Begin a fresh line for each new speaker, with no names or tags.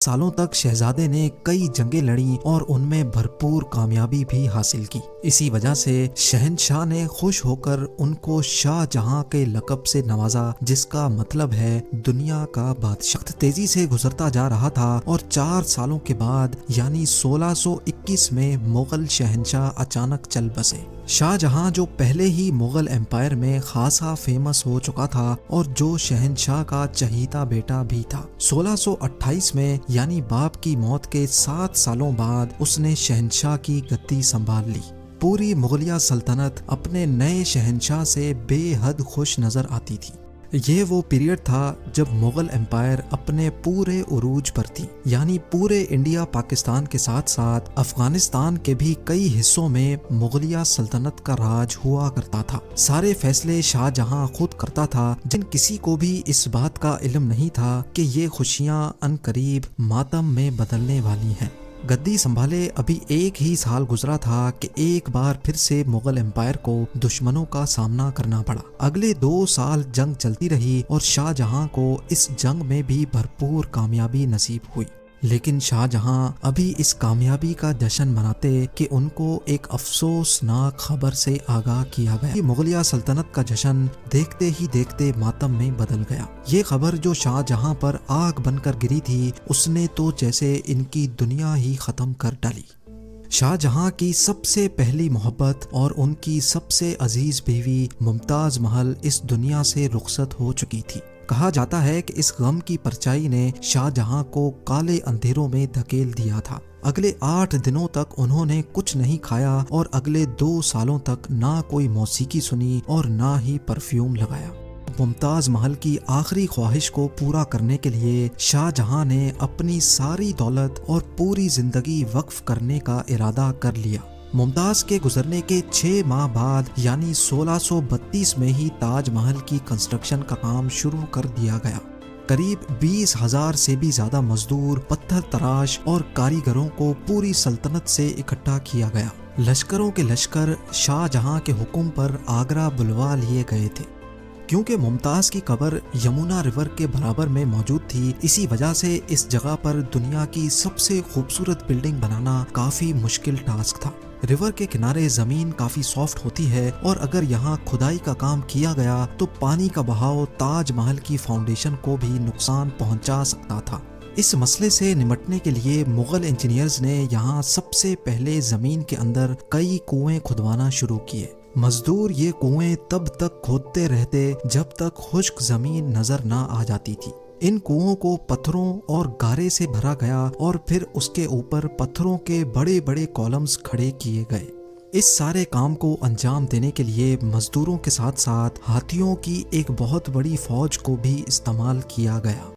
سالوں تک شہزادے نے کئی جنگیں لڑیں اور ان میں بھرپور کامیابی بھی حاصل کی۔ اسی وجہ سے شہنشاہ نے خوش ہو کر ان کو شاہ جہاں کے لقب سے نوازا، جس کا مطلب ہے دنیا کا بادشاہ۔ وقت تیزی سے گزرتا جا رہا تھا اور 4 سالوں کے بعد یعنی 1621 میں مغل شہنشاہ اچانک چل بسے۔ شاہ جہاں جو پہلے ہی مغل امپائر میں خاصا فیمس ہو چکا تھا اور جو شہنشاہ کا چہیتا بیٹا بھی تھا، 1628 میں یعنی باپ کی موت کے 7 سالوں بعد اس نے شہنشاہ کی گدی سنبھال لی۔ پوری مغلیہ سلطنت اپنے نئے شہنشاہ سے بے حد خوش نظر آتی تھی۔ یہ وہ پیریڈ تھا جب مغل امپائر اپنے پورے عروج پر تھی، یعنی پورے انڈیا پاکستان کے ساتھ ساتھ افغانستان کے بھی کئی حصوں میں مغلیہ سلطنت کا راج ہوا کرتا تھا۔ سارے فیصلے شاہ جہاں خود کرتا تھا، جن کسی کو بھی اس بات کا علم نہیں تھا کہ یہ خوشیاں عنقریب ماتم میں بدلنے والی ہیں۔ گدی سنبھالے ابھی 1 ہی سال گزرا تھا کہ ایک بار پھر سے مغل امپائر کو دشمنوں کا سامنا کرنا پڑا۔ اگلے 2 سال جنگ چلتی رہی اور شاہ جہاں کو اس جنگ میں بھی بھرپور کامیابی نصیب ہوئی، لیکن شاہ جہاں ابھی اس کامیابی کا جشن مناتے کہ ان کو ایک افسوسناک خبر سے آگاہ کیا گیا۔ مغلیہ سلطنت کا جشن دیکھتے ہی دیکھتے ماتم میں بدل گیا۔ یہ خبر جو شاہ جہاں پر آگ بن کر گری تھی، اس نے تو جیسے ان کی دنیا ہی ختم کر ڈالی۔ شاہ جہاں کی سب سے پہلی محبت اور ان کی سب سے عزیز بیوی ممتاز محل اس دنیا سے رخصت ہو چکی تھی۔ کہا جاتا ہے کہ اس غم کی پرچائی نے شاہ جہاں کو کالے اندھیروں میں دھکیل دیا تھا۔ اگلے 8 دنوں تک انہوں نے کچھ نہیں کھایا اور اگلے 2 سالوں تک نہ کوئی موسیقی سنی اور نہ ہی پرفیوم لگایا۔ ممتاز محل کی آخری خواہش کو پورا کرنے کے لیے شاہ جہاں نے اپنی ساری دولت اور پوری زندگی وقف کرنے کا ارادہ کر لیا۔ ممتاز کے گزرنے کے 6 ماہ بعد یعنی 1632 میں ہی تاج محل کی کنسٹرکشن کا کام شروع کر دیا گیا۔ قریب 20,000 سے بھی زیادہ مزدور، پتھر تراش اور کاریگروں کو پوری سلطنت سے اکٹھا کیا گیا۔ لشکروں کے لشکر شاہ جہاں کے حکم پر آگرہ بلوا لیے گئے تھے۔ کیونکہ ممتاز کی قبر یمنا ریور کے برابر میں موجود تھی، اسی وجہ سے اس جگہ پر دنیا کی سب سے خوبصورت بلڈنگ بنانا کافی مشکل ٹاسک تھا۔ ریور کے کنارے زمین کافی سافٹ ہوتی ہے اور اگر یہاں کھدائی کا کام کیا گیا تو پانی کا بہاؤ تاج محل کی فاؤنڈیشن کو بھی نقصان پہنچا سکتا تھا۔ اس مسئلے سے نمٹنے کے لیے مغل انجینئرز نے یہاں سب سے پہلے زمین کے اندر کئی کنویں کھدوانا شروع کیے۔ مزدور یہ کنویں تب تک کھودتے رہتے جب تک خشک زمین نظر نہ آ جاتی تھی۔ ان کنووں کو پتھروں اور گارے سے بھرا گیا اور پھر اس کے اوپر پتھروں کے بڑے بڑے کالمز کھڑے کیے گئے۔ اس سارے کام کو انجام دینے کے لیے مزدوروں کے ساتھ ساتھ ہاتھیوں کی ایک بہت بڑی فوج کو بھی استعمال کیا گیا۔